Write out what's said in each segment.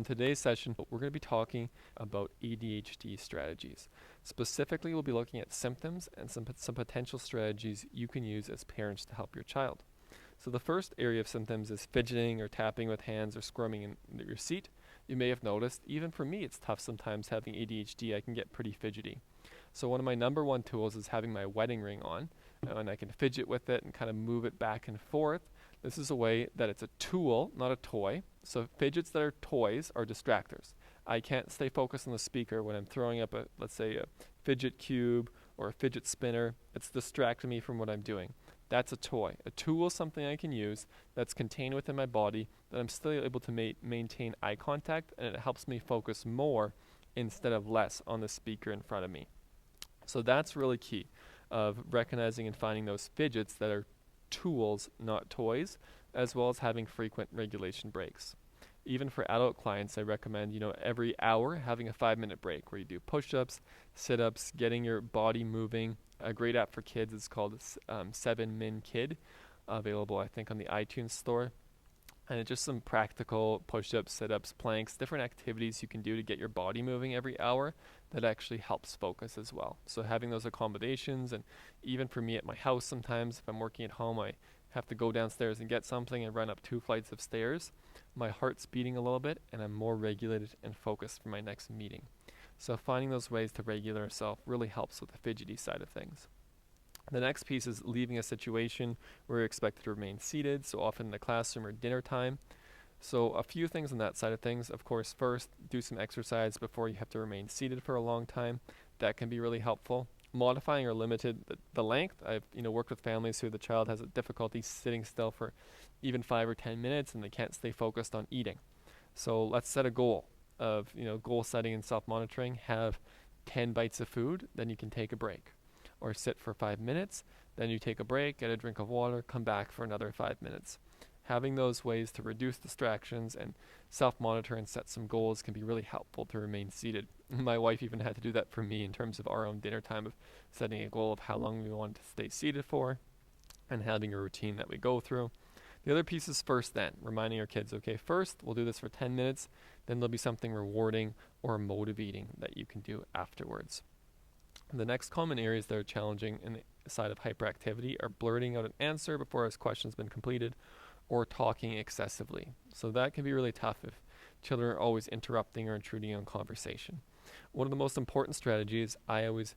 In today's session, we're going to be talking about ADHD strategies. Specifically, we'll be looking at symptoms and some potential strategies you can use as parents to help your child. So the first area of symptoms is fidgeting or tapping with hands or squirming in your seat. You may have noticed, even for me, it's tough sometimes having ADHD. I can get pretty fidgety. So one of my number one tools is having my wedding ring on, and I can fidget with it and kind of move it back and forth. This is a way that it's a tool, not a toy. So fidgets that are toys are distractors. I can't stay focused on the speaker when I'm throwing up let's say a fidget cube or a fidget spinner. It's distracting me from what I'm doing. That's a toy. A tool is something I can use that's contained within my body that I'm still able to maintain eye contact, and it helps me focus more instead of less on the speaker in front of me. So that's really key, of recognizing and finding those fidgets that are tools, not toys, as well as having frequent regulation breaks. Even for adult clients, I recommend, every hour having a 5-minute break where you do push-ups, sit-ups, getting your body moving. A great app for kids is called 7min Kid, available I think on the iTunes store. And it's just some practical push-ups, sit-ups, planks, different activities you can do to get your body moving every hour that actually helps focus as well. So having those accommodations, and even for me at my house sometimes, if I'm working at home, I have to go downstairs and get something and run up 2 flights of stairs. My heart's beating a little bit and I'm more regulated and focused for my next meeting. So finding those ways to regulate yourself really helps with the fidgety side of things. The next piece is leaving a situation where you're expected to remain seated, so often in the classroom or dinner time. So a few things on that side of things. Of course, first, do some exercise before you have to remain seated for a long time. That can be really helpful. Modifying or limited the length. I've worked with families who the child has a difficulty sitting still for even 5 or 10 minutes and they can't stay focused on eating. So let's set a goal of goal setting and self-monitoring. Have 10 bites of food, then you can take a break. Or sit for 5 minutes, then you take a break, get a drink of water, come back for another 5 minutes. Having those ways to reduce distractions and self-monitor and set some goals can be really helpful to remain seated. My wife even had to do that for me in terms of our own dinner time, of setting a goal of how long we wanted to stay seated for and having a routine that we go through. The other piece is first then, reminding our kids, okay, first we'll do this for 10 minutes, then there'll be something rewarding or motivating that you can do afterwards. The next common areas that are challenging in the side of hyperactivity are blurting out an answer before his question's been completed or talking excessively. So that can be really tough if children are always interrupting or intruding on conversation. One of the most important strategies I always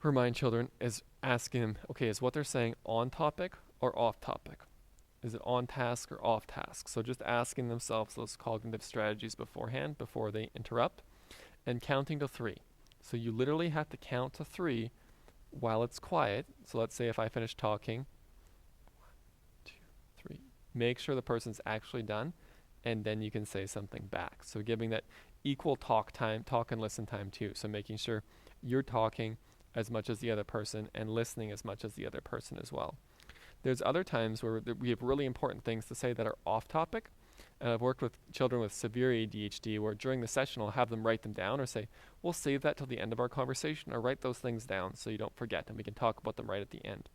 remind children is asking them, okay, is what they're saying on topic or off topic? Is it on task or off task? So just asking themselves those cognitive strategies beforehand before they interrupt, and counting to 3. So you literally have to count to 3 while it's quiet. So let's say if I finish talking, 1, 2, 3. Make sure the person's actually done, and then you can say something back. So giving that equal talk and listen time too. So making sure you're talking as much as the other person and listening as much as the other person as well. There's other times where we have really important things to say that are off topic. And I've worked with children with severe ADHD where during the session I'll have them write them down or say, we'll save that till the end of our conversation, or write those things down so you don't forget and we can talk about them right at the end.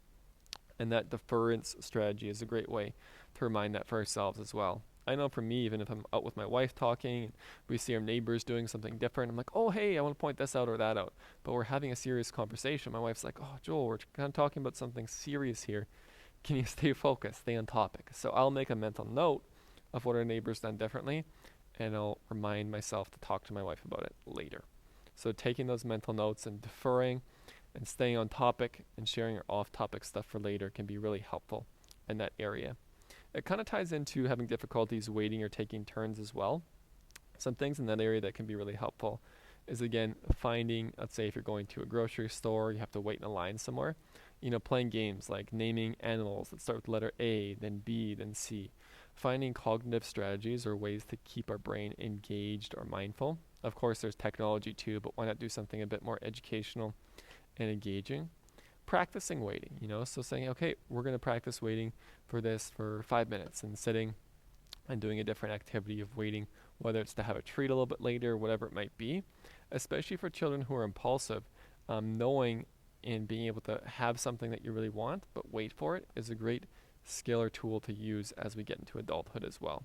And that deference strategy is a great way to remind that for ourselves as well. I know for me, even if I'm out with my wife talking and we see our neighbors doing something different, I'm like, oh, hey, I want to point this out or that out. But we're having a serious conversation. My wife's like, oh, Joel, we're kind of talking about something serious here. Can you stay focused, stay on topic? So I'll make a mental note of what our neighbor's done differently, and I'll remind myself to talk to my wife about it later. So taking those mental notes and deferring and staying on topic and sharing your off-topic stuff for later can be really helpful in that area. It kind of ties into having difficulties waiting or taking turns as well. Some things in that area that can be really helpful is, again, finding, let's say if you're going to a grocery store, you have to wait in a line somewhere, playing games like naming animals that start with the letter A, then B, then C. Finding cognitive strategies or ways to keep our brain engaged or mindful. Of course, there's technology too, but why not do something a bit more educational and engaging? Practicing waiting, so saying, okay, we're going to practice waiting for this for 5 minutes, and sitting and doing a different activity of waiting, whether it's to have a treat a little bit later, whatever it might be. Especially for children who are impulsive, knowing and being able to have something that you really want but wait for it is a great skill or tool to use as we get into adulthood as well.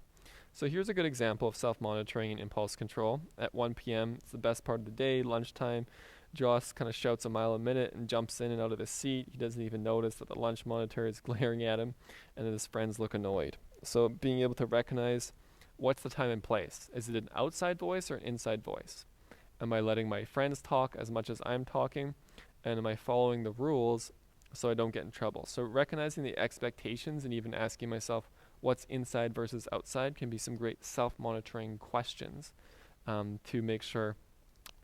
So here's a good example of self-monitoring and impulse control. At 1 p.m., it's the best part of the day, lunchtime. Joss kind of shouts a mile a minute and jumps in and out of his seat. He doesn't even notice that the lunch monitor is glaring at him, and then his friends look annoyed. So being able to recognize what's the time and place. Is it an outside voice or an inside voice? Am I letting my friends talk as much as I'm talking? And am I following the rules so I don't get in trouble? So recognizing the expectations and even asking myself what's inside versus outside can be some great self-monitoring questions to make sure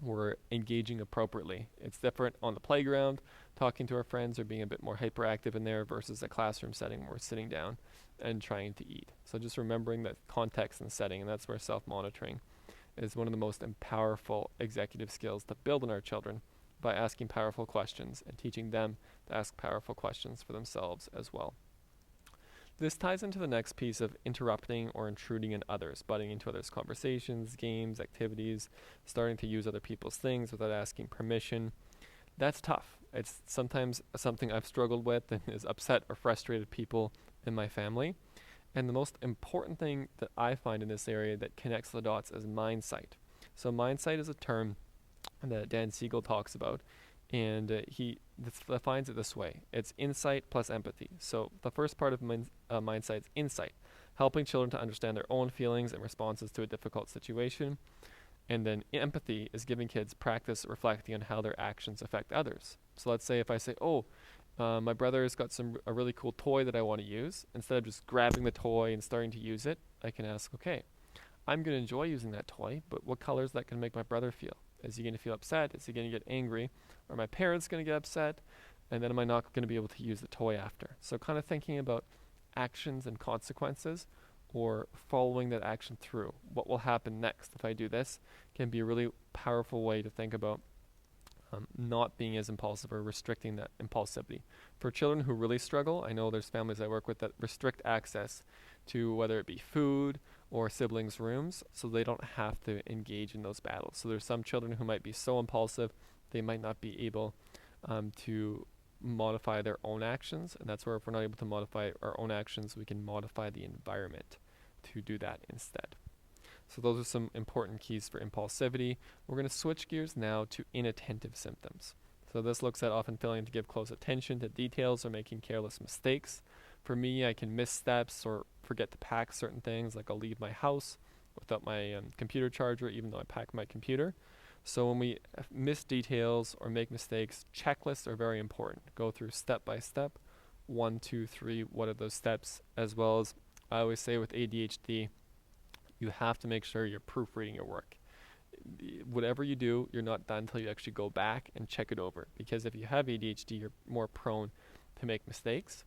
we're engaging appropriately. It's different on the playground, talking to our friends or being a bit more hyperactive in there versus a classroom setting where we're sitting down and trying to eat. So just remembering that context and setting, and that's where self-monitoring is one of the most powerful executive skills to build in our children by asking powerful questions and teaching them to ask powerful questions for themselves as well. This ties into the next piece of interrupting or intruding in others, butting into others' conversations, games, activities, starting to use other people's things without asking permission. That's tough. It's sometimes something I've struggled with and has upset or frustrated people in my family. And the most important thing that I find in this area that connects the dots is mindsight. So mindsight is a term that Dan Siegel talks about, and he defines it this way. It's insight plus empathy. So the first part of mindsight is insight, helping children to understand their own feelings and responses to a difficult situation. And then empathy is giving kids practice reflecting on how their actions affect others. So let's say if I say, my brother's got a really cool toy that I want to use. Instead of just grabbing the toy and starting to use it, I can ask, okay, I'm going to enjoy using that toy, but what color is that going to make my brother feel? Is he going to feel upset? Is he going to get angry? Are my parents going to get upset? And then am I not going to be able to use the toy after? So kind of thinking about actions and consequences, or following that action through. What will happen next if I do this can be a really powerful way to think about not being as impulsive or restricting that impulsivity. For children who really struggle, I know there's families I work with that restrict access to whether it be food or siblings' rooms, so they don't have to engage in those battles. So there's some children who might be so impulsive they might not be able to modify their own actions, and that's where if we're not able to modify our own actions, we can modify the environment to do that instead. So those are some important keys for impulsivity. We're going to switch gears now to inattentive symptoms. So this looks at often failing to give close attention to details or making careless mistakes. For me, I can miss steps or forget to pack certain things, like I'll leave my house without my computer charger even though I pack my computer. So when we miss details or make mistakes, checklists are very important. Go through step by step, 1, 2, 3, what are those steps, as well as I always say with ADHD, you have to make sure you're proofreading your work. Whatever you do, you're not done until you actually go back and check it over. Because if you have ADHD, you're more prone to make mistakes.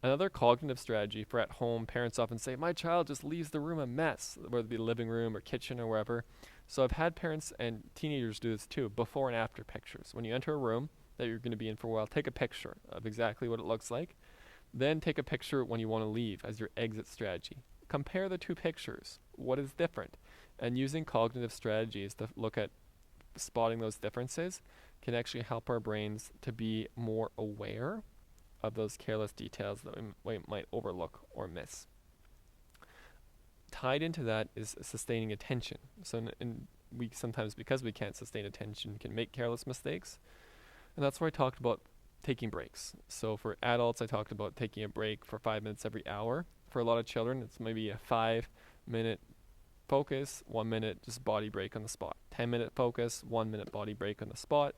Another cognitive strategy for at home, parents often say, my child just leaves the room a mess, whether it be the living room or kitchen or wherever. So I've had parents and teenagers do this too, before and after pictures. When you enter a room that you're going to be in for a while, take a picture of exactly what it looks like. Then take a picture when you want to leave as your exit strategy. Compare the two pictures. What is different? And using cognitive strategies to look at spotting those differences can actually help our brains to be more aware of those careless details that we might overlook or miss. Tied into that is sustaining attention. So we sometimes, because we can't sustain attention, can make careless mistakes. And that's where I talked about taking breaks. So for adults, I talked about taking a break for 5 minutes every hour. For a lot of children, it's maybe a 5-minute focus, 1 minute just body break on the spot. 10-minute focus, 1 minute body break on the spot.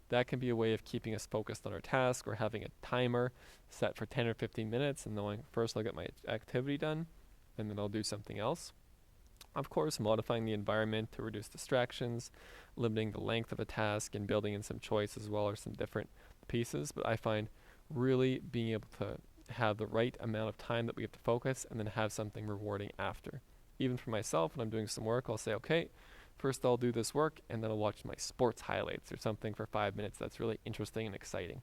That can be a way of keeping us focused on our task, or having a timer set for 10 or 15 minutes and knowing first I'll get my activity done and then I'll do something else. Of course, modifying the environment to reduce distractions, limiting the length of a task, and building in some choice as well, or some different pieces. But I find really being able to have the right amount of time that we have to focus and then have something rewarding after. Even for myself, when I'm doing some work, I'll say, okay, first I'll do this work and then I'll watch my sports highlights or something for 5 minutes that's really interesting and exciting.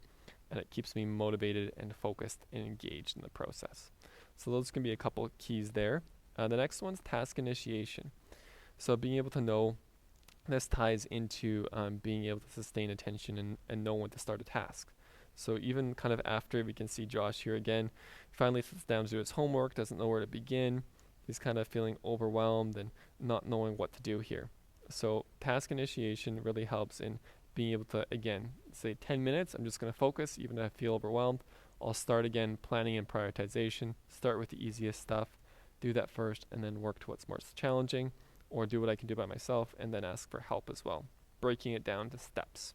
And it keeps me motivated and focused and engaged in the process. So those can be a couple keys there. The next one's task initiation. So being able to know, this ties into being able to sustain attention and know when to start a task. So even kind of after, we can see Josh here again, finally sits down to do his homework, doesn't know where to begin. He's kind of feeling overwhelmed and not knowing what to do here. So task initiation really helps in being able to, again, say 10 minutes, I'm just going to focus, even if I feel overwhelmed. I'll start again planning and prioritization, start with the easiest stuff, do that first, and then work to what's more challenging, or do what I can do by myself, and then ask for help as well, breaking it down to steps.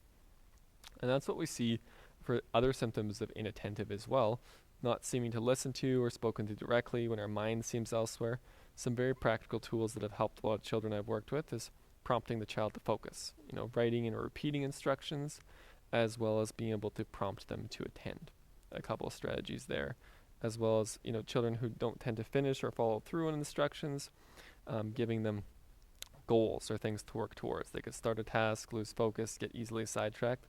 And that's what we see for other symptoms of inattentive as well, not seeming to listen to or spoken to directly when our mind seems elsewhere. Some very practical tools that have helped a lot of children I've worked with is prompting the child to focus, writing and repeating instructions, as well as being able to prompt them to attend. A couple of strategies there, as well as, children who don't tend to finish or follow through on instructions, giving them goals or things to work towards. They could start a task, lose focus, get easily sidetracked.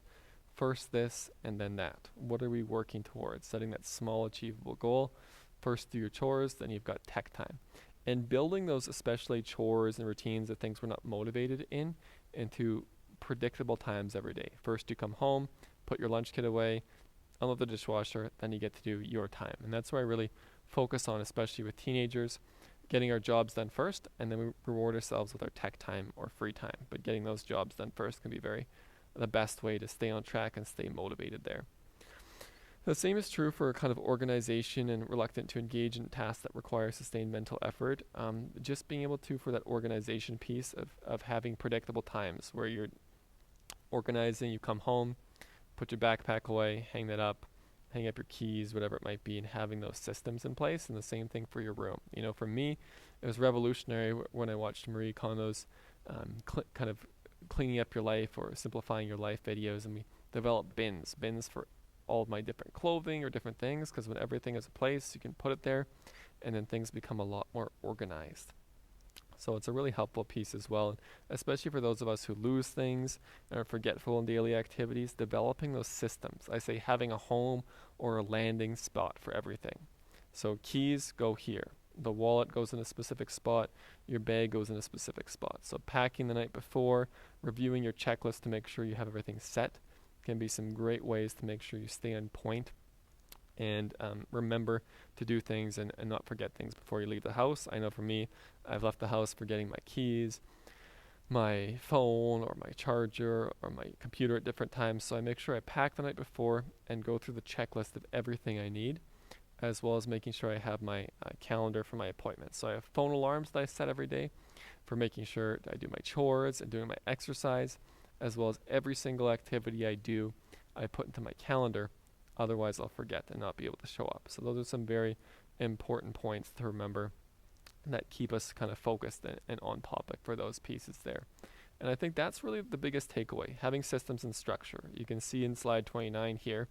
First this and then that. What are we working towards? Setting that small achievable goal. First do your chores, then you've got tech time. And building those, especially chores and routines of things we're not motivated in, into predictable times every day. First you come home, put your lunch kit away, unload the dishwasher, then you get to do your time. And that's where I really focus on, especially with teenagers, getting our jobs done first, and then we reward ourselves with our tech time or free time. But getting those jobs done first can be the best way to stay on track and stay motivated there. The same is true for kind of organization and reluctant to engage in tasks that require sustained mental effort. Just being able to, for that organization piece of having predictable times where you're organizing, you come home, put your backpack away, hang up your keys, whatever it might be, and having those systems in place. And the same thing for your room. For me, it was revolutionary when I watched Marie Kondo's kind of cleaning up your life or simplifying your life videos, and we developed bins for all of my different clothing or different things, because when everything is a place, you can put it there, and then things become a lot more organized. So it's a really helpful piece as well, especially for those of us who lose things and are forgetful in daily activities. Developing those systems, I say having a home or a landing spot for everything. So keys go here, the wallet goes in a specific spot, your bag goes in a specific spot. So packing the night before, reviewing your checklist to make sure you have everything set can be some great ways to make sure you stay on point and remember to do things and not forget things before you leave the house. I know for me, I've left the house forgetting my keys, my phone, or my charger, or my computer at different times. So I make sure I pack the night before and go through the checklist of everything I need, as well as making sure I have my calendar for my appointments. So I have phone alarms that I set every day for making sure I do my chores and doing my exercise, as well as every single activity I do, I put into my calendar. Otherwise, I'll forget and not be able to show up. So those are some very important points to remember that keep us kind of focused and on topic for those pieces there. And I think that's really the biggest takeaway, having systems and structure. You can see in slide 29 here,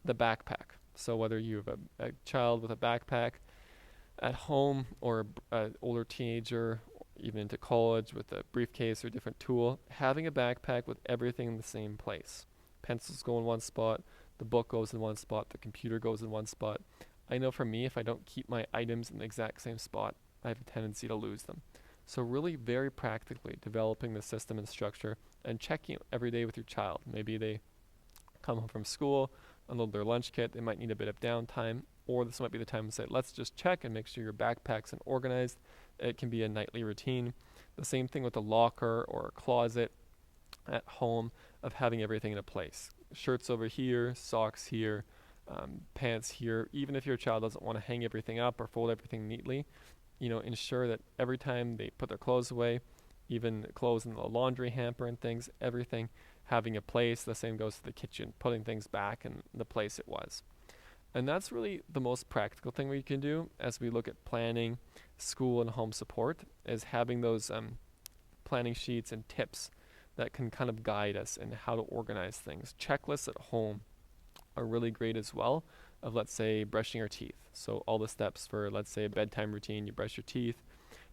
the backpack. So whether you have a child with a backpack at home or an older teenager, even into college with a briefcase or different tool, having a backpack with everything in the same place. Pencils go in one spot, the book goes in one spot, the computer goes in one spot. I know for me, if I don't keep my items in the exact same spot, I have a tendency to lose them. So really very practically developing the system and structure and checking it every day with your child. Maybe they come home from school, unload their lunch kit, they might need a bit of downtime, or this might be the time to say, let's just check and make sure your backpack's organized. It can be a nightly routine. The same thing with a locker or a closet at home of having everything in a place. Shirts over here, socks here, pants here. Even if your child doesn't want to hang everything up or fold everything neatly, ensure that every time they put their clothes away, even clothes in the laundry hamper and things, everything having a place. The same goes to the kitchen, putting things back in the place it was. And that's really the most practical thing we can do as we look at planning, school, and home support, is having those planning sheets and tips that can kind of guide us in how to organize things. Checklists at home are really great as well, of, let's say, brushing your teeth. So all the steps for, let's say, a bedtime routine: you brush your teeth,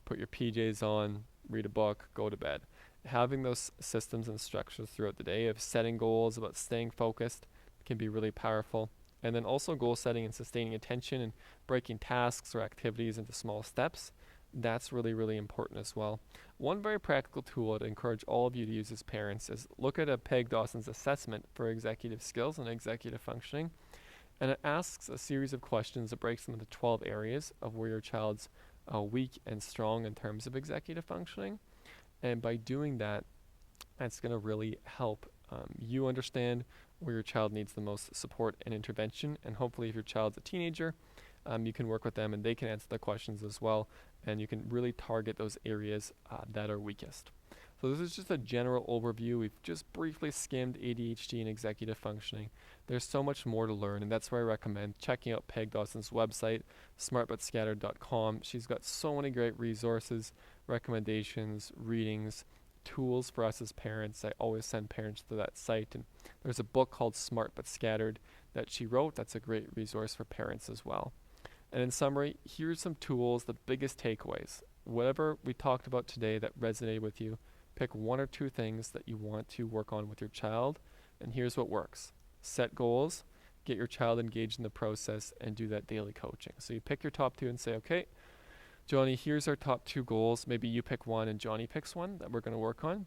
put your PJs on, read a book, go to bed. Having those systems and structures throughout the day of setting goals, about staying focused, can be really powerful. And then also goal setting and sustaining attention and breaking tasks or activities into small steps. That's really, really important as well. One very practical tool I'd encourage all of you to use as parents is look at a Peg Dawson's assessment for executive skills and executive functioning. And it asks a series of questions that breaks them into 12 areas of where your child's weak and strong in terms of executive functioning. And by doing that, that's going to really help you understand where your child needs the most support and intervention. And hopefully, if your child's a teenager, you can work with them and they can answer the questions as well. And you can really target those areas that are weakest. So this is just a general overview. We've just briefly skimmed ADHD and executive functioning. There's so much more to learn, and that's why I recommend checking out Peg Dawson's website, smartbutscattered.com. She's got so many great resources, recommendations, readings, tools for us as parents. I always send parents to that site, and there's a book called Smart But Scattered that she wrote. That's a great resource for parents as well. And in summary, here's some tools, the biggest takeaways. Whatever we talked about today that resonated with you, pick one or two things that you want to work on with your child, and here's what works. Set goals, get your child engaged in the process, and do that daily coaching. So you pick your top two and say, okay, Johnny, here's our top two goals. Maybe you pick one and Johnny picks one that we're going to work on.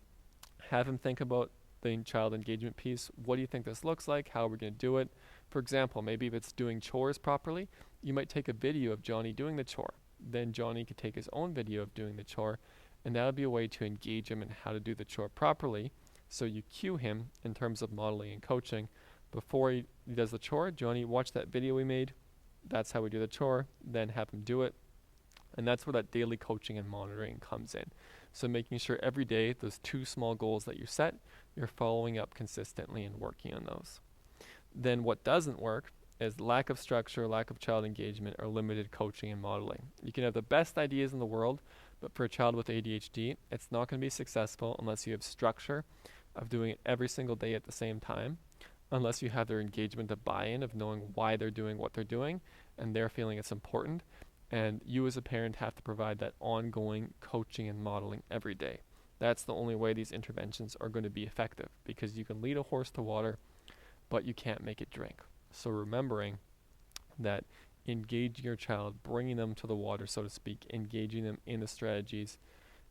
Have him think about the child engagement piece. What do you think this looks like? How are we going to do it? For example, maybe if it's doing chores properly, you might take a video of Johnny doing the chore. Then Johnny could take his own video of doing the chore, and that would be a way to engage him in how to do the chore properly. So you cue him in terms of modeling and coaching. Before he does the chore, Johnny, watch that video we made. That's how we do the chore. Then have him do it. And that's where that daily coaching and monitoring comes in. So making sure every day, those two small goals that you set, you're following up consistently and working on those. Then what doesn't work is lack of structure, lack of child engagement, or limited coaching and modeling. You can have the best ideas in the world, but for a child with ADHD, it's not going to be successful unless you have structure of doing it every single day at the same time, unless you have their engagement of buy-in of knowing why they're doing what they're doing and they're feeling it's important. And you as a parent have to provide that ongoing coaching and modeling every day. That's the only way these interventions are going to be effective, because you can lead a horse to water, but you can't make it drink. So remembering that engaging your child, bringing them to the water, so to speak, engaging them in the strategies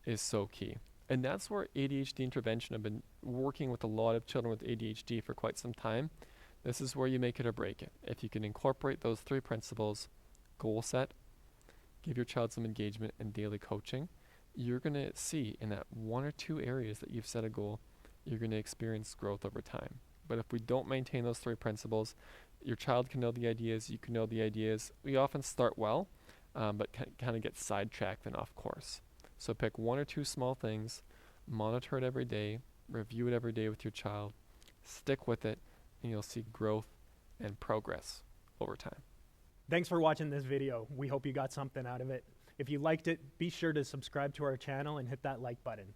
is so key. And that's where ADHD intervention, I've been working with a lot of children with ADHD for quite some time. This is where you make it or break it. If you can incorporate those three principles, goal set, give your child some engagement, and daily coaching, you're going to see in that one or two areas that you've set a goal, you're going to experience growth over time. But if we don't maintain those three principles, your child can know the ideas, you can know the ideas. We often start well, but kind of get sidetracked and off course. So pick one or two small things, monitor it every day, review it every day with your child, stick with it, and you'll see growth and progress over time. Thanks for watching this video. We hope you got something out of it. If you liked it, be sure to subscribe to our channel and hit that like button.